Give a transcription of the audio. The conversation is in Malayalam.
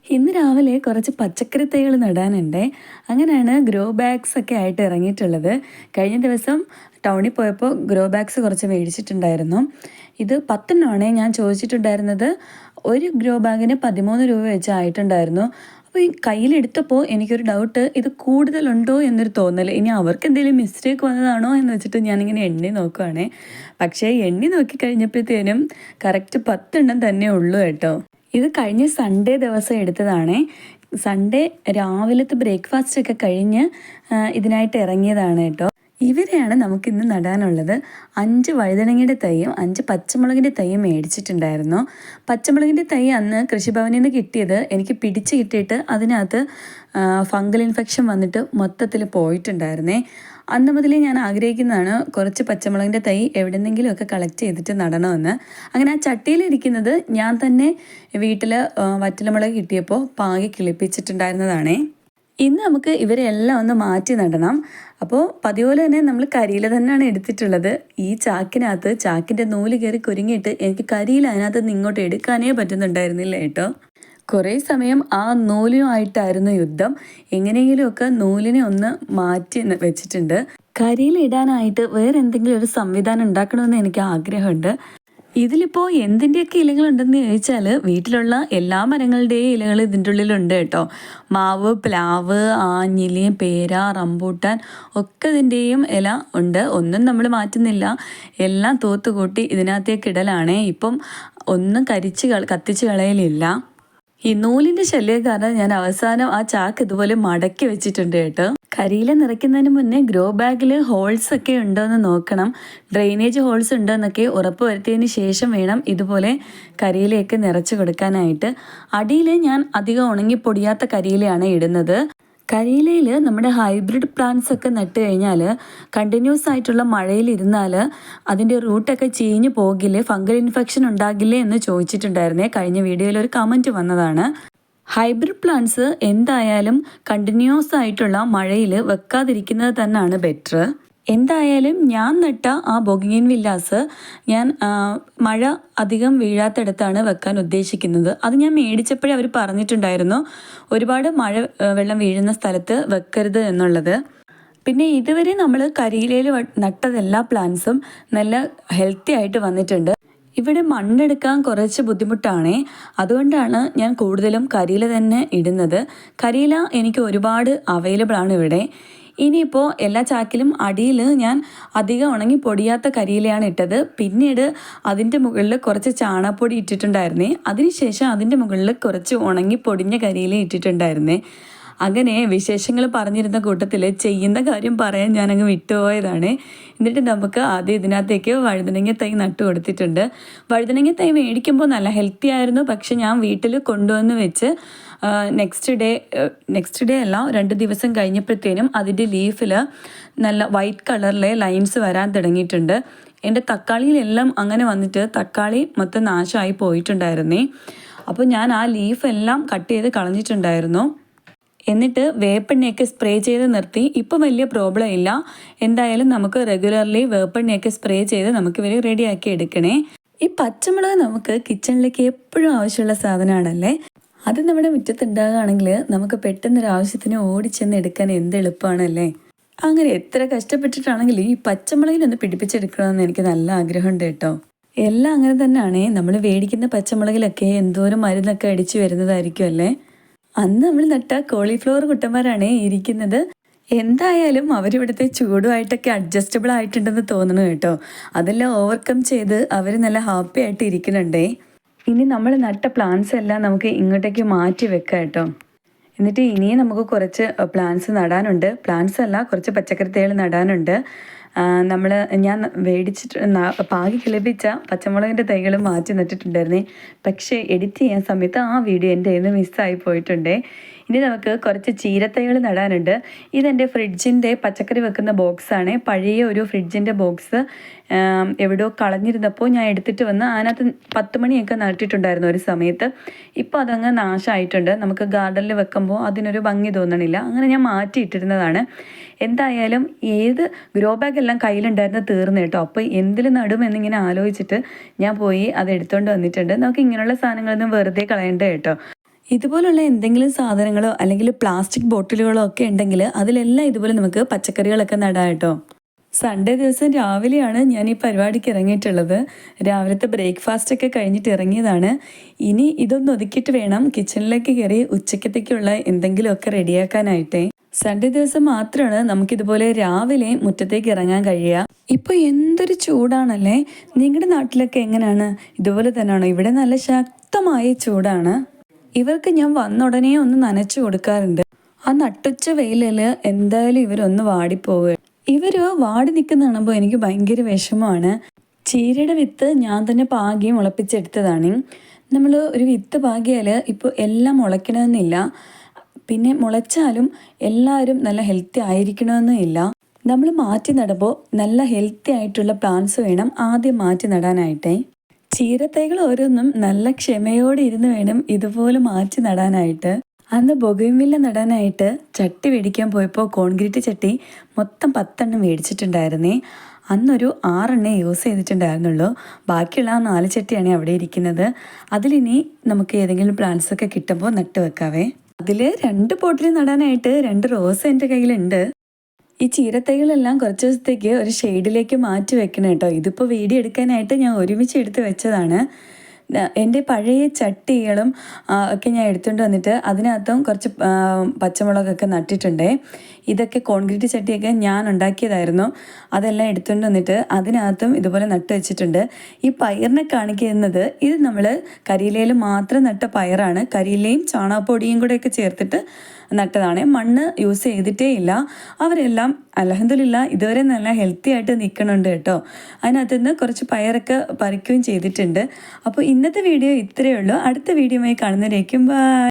ഇന്ന് രാവിലെ കുറച്ച് പച്ചക്കറി തൈകൾ നടാനുണ്ട്. അങ്ങനെയാണ് ഗ്രോ ബാഗ്സ് ഒക്കെ ആയിട്ട് ഇറങ്ങിയിട്ടുള്ളത്. കഴിഞ്ഞ ദിവസം ടൗണിൽ പോയപ്പോൾ ഗ്രോ ബാഗ്സ് കുറച്ച് മേടിച്ചിട്ടുണ്ടായിരുന്നു. ഇത് 10 ഞാൻ ചോദിച്ചിട്ടുണ്ടായിരുന്നത്. ഒരു ഗ്രോ ബാഗിന് 13 രൂപ വെച്ച് ആയിട്ടുണ്ടായിരുന്നു. അപ്പോൾ ഈ കയ്യിലെടുത്തപ്പോൾ എനിക്കൊരു ഡൗട്ട്, ഇത് കൂടുതലുണ്ടോ എന്നൊരു തോന്നൽ. ഇനി അവർക്ക് എന്തെങ്കിലും മിസ്റ്റേക്ക് വന്നതാണോ എന്ന് വെച്ചിട്ട് ഞാനിങ്ങനെ എണ്ണി നോക്കുവാണേ. പക്ഷേ എണ്ണി നോക്കിക്കഴിഞ്ഞപ്പോഴത്തേനും കറക്റ്റ് 10 തന്നെ ഉള്ളൂ കേട്ടോ. ഇത് കഴിഞ്ഞ സൺഡേ ദിവസം എടുത്തതാണേ. സൺഡേ രാവിലത്തെ ബ്രേക്ക്ഫാസ്റ്റ് ഒക്കെ കഴിഞ്ഞ് ഇതിനായിട്ട് ഇറങ്ങിയതാണ് കേട്ടോ. ഇവരെയാണ് നമുക്കിന്ന് നടാനുള്ളത്. 5 വഴുതനങ്ങയുടെ തൈയും 5 പച്ചമുളകിൻ്റെ തൈയും മേടിച്ചിട്ടുണ്ടായിരുന്നു. പച്ചമുളകിൻ്റെ തൈ അന്ന് കൃഷിഭവനിൽ നിന്ന് കിട്ടിയത് എനിക്ക് പിടിച്ച് കിട്ടിയിട്ട് അതിനകത്ത് ഫംഗൽ ഇൻഫെക്ഷൻ വന്നിട്ട് മൊത്തത്തിൽ പോയിട്ടുണ്ടായിരുന്നേ. അന്ന് മുതലേ ഞാൻ ആഗ്രഹിക്കുന്നതാണ് കുറച്ച് പച്ചമുളകിൻ്റെ തൈ എവിടെന്നെങ്കിലുമൊക്കെ കളക്ട് ചെയ്തിട്ട് നടണമെന്ന്. അങ്ങനെ ആ ചട്ടിയിലിരിക്കുന്നത് ഞാൻ തന്നെ വീട്ടിൽ വറ്റലമുളക് കിട്ടിയപ്പോൾ പാകി കിളിപ്പിച്ചിട്ടുണ്ടായിരുന്നതാണേ. ഇന്ന് നമുക്ക് ഇവരെല്ലാം ഒന്ന് മാറ്റി നടണം. അപ്പോൾ പതിപോലെ തന്നെ നമ്മൾ കരിയില തന്നെയാണ് എടുത്തിട്ടുള്ളത്. ഈ ചാക്കിനകത്ത് ചാക്കിൻ്റെ നൂല് കയറി കുരുങ്ങിയിട്ട് എനിക്ക് കരിയില അതിനകത്ത് നിന്ന് ഇങ്ങോട്ട് എടുക്കാനേ പറ്റുന്നുണ്ടായിരുന്നില്ല കേട്ടോ. കുറേ സമയം ആ നൂലുമായിട്ടായിരുന്നു യുദ്ധം. എങ്ങനെയെങ്കിലുമൊക്കെ നൂലിനെ ഒന്ന് മാറ്റി വെച്ചിട്ടുണ്ട്. കരിയിലിടാനായിട്ട് വേറെ എന്തെങ്കിലും ഒരു സംവിധാനം ഉണ്ടാക്കണമെന്ന് എനിക്ക് ആഗ്രഹമുണ്ട്. ഇതിലിപ്പോൾ എന്തിൻ്റെയൊക്കെ ഇലകളുണ്ടെന്ന് ചോദിച്ചാൽ വീട്ടിലുള്ള എല്ലാ മരങ്ങളുടെയും ഇലകൾ ഇതിൻ്റെ ഉള്ളിലുണ്ട് കേട്ടോ. മാവ്, പ്ലാവ്, ആഞ്ഞിലി, പേര, റംബൂട്ടാൻ ഒക്കെ ഇതിൻ്റെയും ഇല ഉണ്ട്. ഒന്നും നമ്മൾ മാറ്റുന്നില്ല, എല്ലാം തൂത്തുകൂട്ടി ഇതിനകത്തേക്ക് ഇടലാണേ. ഇപ്പം ഒന്നും കത്തിച്ച് കളയലില്ല. ഈ നൂലിൻ്റെ ശല്യം കാരണം ഞാൻ അവസാനം ആ ചാക്ക് ഇതുപോലെ മടക്കി വെച്ചിട്ടുണ്ട് കേട്ടോ. കരിയില നിറയ്ക്കുന്നതിന് മുന്നേ ഗ്രോ ബാഗിൽ ഹോൾസ് ഒക്കെ ഉണ്ടോ എന്ന് നോക്കണം. ഡ്രെയിനേജ് ഹോൾസ് ഉണ്ടോ എന്നൊക്കെ ഉറപ്പ് വരുത്തിയതിന് ശേഷം വേണം ഇതുപോലെ കരിയിലയൊക്കെ നിറച്ച് കൊടുക്കാനായിട്ട്. അടിയിൽ ഞാൻ അധികം ഉണങ്ങിപ്പൊടിയാത്ത കരിയിലയാണ് ഇടുന്നത്. കരിയിലയിൽ നമ്മുടെ ഹൈബ്രിഡ് പ്ലാന്റ്സ് ഒക്കെ നട്ട് കഴിഞ്ഞാൽ കണ്ടിന്യൂസ് ആയിട്ടുള്ള മഴയിലിരുന്നാൽ അതിൻ്റെ റൂട്ടൊക്കെ ചീഞ്ഞ് പോകില്ലേ, ഫംഗൽ ഇൻഫെക്ഷൻ ഉണ്ടാകില്ലേ എന്ന് ചോദിച്ചിട്ടുണ്ടായിരുന്നേ. കഴിഞ്ഞ വീഡിയോയിൽ ഒരു കമൻറ്റ് വന്നതാണ്. ഹൈബ്രിഡ് പ്ലാന്റ്സ് എന്തായാലും കണ്ടിന്യൂസ് ആയിട്ടുള്ള മഴയിൽ വെക്കാതിരിക്കുന്നത് തന്നെയാണ് ബെറ്റർ. എന്തായാലും ഞാൻ നട്ട ആ ബൊഗീൻ വില്ലാസ് ഞാൻ മഴ അധികം വീഴാത്തിടത്താണ് വെക്കാൻ ഉദ്ദേശിക്കുന്നത്. അത് ഞാൻ മേടിച്ചപ്പോഴേ അവർ പറഞ്ഞിട്ടുണ്ടായിരുന്നു ഒരുപാട് മഴ വെള്ളം വീഴുന്ന സ്ഥലത്ത് വെക്കരുത് എന്നുള്ളത്. പിന്നെ ഇതുവരെ നമ്മൾ കരിയിലയിൽ നട്ടതെല്ലാ പ്ലാന്റ്സും നല്ല ഹെൽത്തി ആയിട്ട് വന്നിട്ടുണ്ട്. ഇവിടെ മണ്ണെടുക്കാൻ കുറച്ച് ബുദ്ധിമുട്ടാണേ. അതുകൊണ്ടാണ് ഞാൻ കൂടുതലും കരിയില തന്നെ ഇടുന്നത്. കരിയില എനിക്ക് ഒരുപാട് അവൈലബിൾ ആണ് ഇവിടെ. ഇനിയിപ്പോൾ എല്ലാ ചാക്കിലും അടിയിൽ ഞാൻ അധികം ഉണങ്ങി പൊടിയാത്ത കരിയിലയാണ് ഇട്ടത്. പിന്നീട് അതിൻ്റെ മുകളിൽ കുറച്ച് ചാണകപ്പൊടി ഇട്ടിട്ടുണ്ടായിരുന്നേ. അതിനുശേഷം അതിൻ്റെ മുകളിൽ കുറച്ച് ഉണങ്ങി പൊടിഞ്ഞ കരിയില ഇട്ടിട്ടുണ്ടായിരുന്നേ. അങ്ങനെ വിശേഷങ്ങൾ പറഞ്ഞിരുന്ന കൂട്ടത്തിൽ ചെയ്യുന്ന കാര്യം പറയാൻ ഞാനങ്ങ് വിട്ടുപോയതാണ്. എന്നിട്ട് നമുക്ക് ആദ്യം ഇതിനകത്തേക്ക് വഴുതനങ്ങ തൈ നട്ടു കൊടുത്തിട്ടുണ്ട്. വഴുതനങ്ങ തൈ മേടിക്കുമ്പോൾ നല്ല ഹെൽത്തി ആയിരുന്നു. പക്ഷെ ഞാൻ വീട്ടിൽ കൊണ്ടുവന്ന് വെച്ച് നെക്സ്റ്റ് ഡേ അല്ല 2 ദിവസം കഴിഞ്ഞപ്പോഴത്തേനും അതിൻ്റെ ലീഫിൽ നല്ല വൈറ്റ് കളറിലെ ലൈൻസ് വരാൻ തുടങ്ങിയിട്ടുണ്ട്. എൻ്റെ തക്കാളിയിലെല്ലാം അങ്ങനെ വന്നിട്ട് തക്കാളി മൊത്തം നാശമായി പോയിട്ടുണ്ടായിരുന്നേ. അപ്പോൾ ഞാൻ ആ ലീഫെല്ലാം കട്ട് ചെയ്ത് കളഞ്ഞിട്ടുണ്ടായിരുന്നു. എന്നിട്ട് വേപ്പെണ്ണയൊക്കെ സ്പ്രേ ചെയ്ത് നിർത്തി. ഇപ്പോൾ വലിയ പ്രോബ്ലം ഇല്ല. എന്തായാലും നമുക്ക് റെഗുലർലി വേപ്പെണ്ണയൊക്കെ സ്പ്രേ ചെയ്ത് നമുക്ക് ഇവർ റെഡിയാക്കി എടുക്കണേ. ഈ പച്ചമുളക് നമുക്ക് കിച്ചണിലേക്ക് എപ്പോഴും ആവശ്യമുള്ള സാധനമാണല്ലേ. അത് നമ്മുടെ മുറ്റത്തുണ്ടാകുകയാണെങ്കിൽ നമുക്ക് പെട്ടെന്നൊരു ആവശ്യത്തിന് ഓടിച്ചെന്ന് എടുക്കാൻ എന്ത് എളുപ്പമാണല്ലേ. അങ്ങനെ എത്ര കഷ്ടപ്പെട്ടിട്ടാണെങ്കിലും ഈ പച്ചമുളകിനൊന്ന് പിടിപ്പിച്ചെടുക്കണമെന്ന് എനിക്ക് നല്ല ആഗ്രഹമുണ്ട് കേട്ടോ. എല്ലാം അങ്ങനെ തന്നെയാണേ. നമ്മൾ മേടിക്കുന്ന പച്ചമുളകിലൊക്കെ എന്തോരം മരുന്നൊക്കെ അടിച്ചു വരുന്നതായിരിക്കും അല്ലേ. അന്ന് നമ്മൾ നട്ട കോളിഫ്ലവർ കുട്ടന്മാരാണ് ഇരിക്കുന്നത്. എന്തായാലും അവരിവിടുത്തെ ചൂടുമായിട്ടൊക്കെ അഡ്ജസ്റ്റബിൾ ആയിട്ടുണ്ടെന്ന് തോന്നുന്നു കേട്ടോ. അതെല്ലാം ഓവർകം ചെയ്ത് അവർ നല്ല ഹാപ്പി ആയിട്ട് ഇരിക്കുന്നുണ്ടേ. ഇനി നമ്മൾ നട്ട പ്ലാന്റ്സ് എല്ലാം നമുക്ക് ഇങ്ങോട്ടേക്ക് മാറ്റി വെക്കാം കേട്ടോ. എന്നിട്ട് ഇനിയും നമുക്ക് കുറച്ച് പ്ലാന്റ്സ് നടാനുണ്ട്. പ്ലാന്റ്സ് അല്ല, കുറച്ച് പച്ചക്കറി തൈകൾ നടാനുണ്ട്. ഞാൻ പാകി കിളിപ്പിച്ച പച്ചമുളകിൻ്റെ തൈകൾ മാറ്റി നട്ടിട്ടുണ്ടായിരുന്നേ. പക്ഷേ എഡിറ്റ് ചെയ്യാൻ സമയത്ത് ആ വീഡിയോ എൻ്റെ കയ്യിൽ നിന്ന് മിസ്സായി പോയിട്ടുണ്ടേ. ഇനി നമുക്ക് കുറച്ച് ചീരത്തൈകൾ നടാനുണ്ട്. ഇതെൻ്റെ ഫ്രിഡ്ജിൻ്റെ പച്ചക്കറി വെക്കുന്ന ബോക്സാണ്. പഴയ ഒരു ഫ്രിഡ്ജിൻ്റെ ബോക്സ് എവിടെയോ കളഞ്ഞിരുന്നപ്പോൾ ഞാൻ എടുത്തിട്ട് വന്ന് അതിനകത്ത് 10 മണിയൊക്കെ നട്ടിട്ടുണ്ടായിരുന്നു ഒരു സമയത്ത്. ഇപ്പോൾ അതങ്ങ് നാശമായിട്ടുണ്ട്. നമുക്ക് ഗാർഡനിൽ വെക്കുമ്പോൾ അതിനൊരു ഭംഗി തോന്നണില്ല. അങ്ങനെ ഞാൻ മാറ്റിയിട്ടിരുന്നതാണ്. എന്തായാലും ഏത് ഗ്രോ ബാഗ് എല്ലാം കയ്യിലുണ്ടായിരുന്ന തീർന്നു കേട്ടോ. അപ്പോൾ എന്തിൽ നടും എന്നിങ്ങനെ ആലോചിച്ചിട്ട് ഞാൻ പോയി അത് എടുത്തുകൊണ്ട് വന്നിട്ടുണ്ട്. നമുക്ക് ഇങ്ങനെയുള്ള സാധനങ്ങളൊന്നും വെറുതെ കളയണ്ട കേട്ടോ. ഇതുപോലുള്ള എന്തെങ്കിലും സാധനങ്ങളോ അല്ലെങ്കിൽ പ്ലാസ്റ്റിക് ബോട്ടിലുകളോ ഒക്കെ ഉണ്ടെങ്കിൽ അതിലെല്ലാം ഇതുപോലെ നമുക്ക് പച്ചക്കറികളൊക്കെ നടാം കേട്ടോ. സൺഡേ ദിവസം രാവിലെയാണ് ഞാൻ ഈ പരിപാടിക്ക് ഇറങ്ങിയിട്ടുള്ളത്. രാവിലത്തെ ബ്രേക്ക്ഫാസ്റ്റ് ഒക്കെ കഴിഞ്ഞിട്ട് ഇറങ്ങിയതാണ്. ഇനി ഇതൊന്ന് ഒതുക്കിയിട്ട് വേണം കിച്ചണിലേക്ക് കയറി ഉച്ചക്കത്തേക്കുള്ള എന്തെങ്കിലുമൊക്കെ റെഡിയാക്കാനായിട്ടേ. സൺഡേ ദിവസം മാത്രമാണ് നമുക്കിതുപോലെ രാവിലെ മുറ്റത്തേക്ക് ഇറങ്ങാൻ കഴിയുക. ഇപ്പോൾ എന്തൊരു ചൂടാണല്ലേ. നിങ്ങളുടെ നാട്ടിലൊക്കെ എങ്ങനെയാണ്? ഇതുപോലെ തന്നെയാണോ? ഇവിടെ നല്ല ശക്തമായ ചൂടാണ്. ഇവർക്ക് ഞാൻ വന്ന ഉടനെ ഒന്ന് നനച്ചു കൊടുക്കാറുണ്ട്. ആ നട്ടുച്ച വെയിലിൽ എന്തായാലും ഇവരൊന്ന് വാടിപ്പോവുക. ഇവർ വാടി നിൽക്കുന്ന കാണുമ്പോൾ എനിക്ക് ഭയങ്കര വിഷമമാണ്. ചീരയുടെ വിത്ത് ഞാൻ തന്നെ പാകി മുളപ്പിച്ചെടുത്തതാണ്. നമ്മൾ ഒരു വിത്ത് പാകിയാൽ ഇപ്പോൾ എല്ലാം മുളയ്ക്കണമെന്നില്ല. പിന്നെ മുളച്ചാലും എല്ലാവരും നല്ല ഹെൽത്തി ആയിരിക്കണമെന്നില്ല. നമ്മൾ മാറ്റി നടുമ്പോൾ നല്ല ഹെൽത്തി ആയിട്ടുള്ള പ്ലാന്റ്സ് വേണം ആദ്യം മാറ്റി നടാനായിട്ടേ. ചീരത്തൈകൾ ഓരോന്നും നല്ല ക്ഷമയോടെ ഇരുന്ന് വേണം ഇതുപോലെ മാറ്റി നടാനായിട്ട്. അന്ന് ബൊഗൻവില്ല നടാനായിട്ട് ചട്ടി മേടിക്കാൻ പോയപ്പോൾ കോൺക്രീറ്റ് ചട്ടി മൊത്തം 10 മേടിച്ചിട്ടുണ്ടായിരുന്നേ. അന്നൊരു 6 യൂസ് ചെയ്തിട്ടുണ്ടായിരുന്നുള്ളൂ. ബാക്കിയുള്ള 4 ചട്ടിയാണ് അവിടെ ഇരിക്കുന്നത്. അതിലിനി നമുക്ക് ഏതെങ്കിലും പ്ലാന്റ്സ് ഒക്കെ കിട്ടുമ്പോൾ നട്ട് വെക്കാവേ. അതിൽ 2 പോട്ടിൽ നടാനായിട്ട് 2 റോസ് എൻ്റെ കയ്യിലുണ്ട്. ഈ ചീരത്തൈകളെല്ലാം കുറച്ച് ദിവസത്തേക്ക് ഒരു ഷെയ്ഡിലേക്ക് മാറ്റി വെക്കണം കേട്ടോ. ഇതിപ്പോൾ വീഡിയോ എടുക്കാനായിട്ട് ഞാൻ ഒരുമിച്ച് എടുത്ത് വെച്ചതാണ്. എൻ്റെ പഴയ ചട്ടികളും ഒക്കെ ഞാൻ എടുത്തുകൊണ്ട് വന്നിട്ട് അതിനകത്തും കുറച്ച് പച്ചമുളകൊക്കെ നട്ടിട്ടുണ്ടേ. ഇതൊക്കെ കോൺക്രീറ്റ് ചട്ടിയൊക്കെ ഞാൻ ഉണ്ടാക്കിയതായിരുന്നു. അതെല്ലാം എടുത്തുകൊണ്ട് വന്നിട്ട് അതിനകത്തും ഇതുപോലെ നട്ട് വെച്ചിട്ടുണ്ട്. ഈ പയറിനെ കാണിക്കുന്നത് ഇത് നമ്മൾ കരിയിലയിൽ മാത്രം നട്ട പയറാണ്. കരിയിലയും ചാണകപ്പൊടിയും കൂടെയൊക്കെ ചേർത്തിട്ട് നട്ടതാണ്. മണ്ണ് യൂസ് ചെയ്തിട്ടേ ഇല്ല. അവരെല്ലാം അൽഹംദുലില്ലാ ഇതുവരെ നല്ല ഹെൽത്തി ആയിട്ട് നിൽക്കണുണ്ട് കേട്ടോ. അതിനകത്ത് നിന്ന് കുറച്ച് പയറൊക്കെ പറിക്കുകയും ചെയ്തിട്ടുണ്ട്. അപ്പോൾ ഇന്നത്തെ വീഡിയോ ഇത്രയേ ഉള്ളൂ. അടുത്ത വീഡിയോയുമായി കാണുന്നവരേക്കും ബൈ.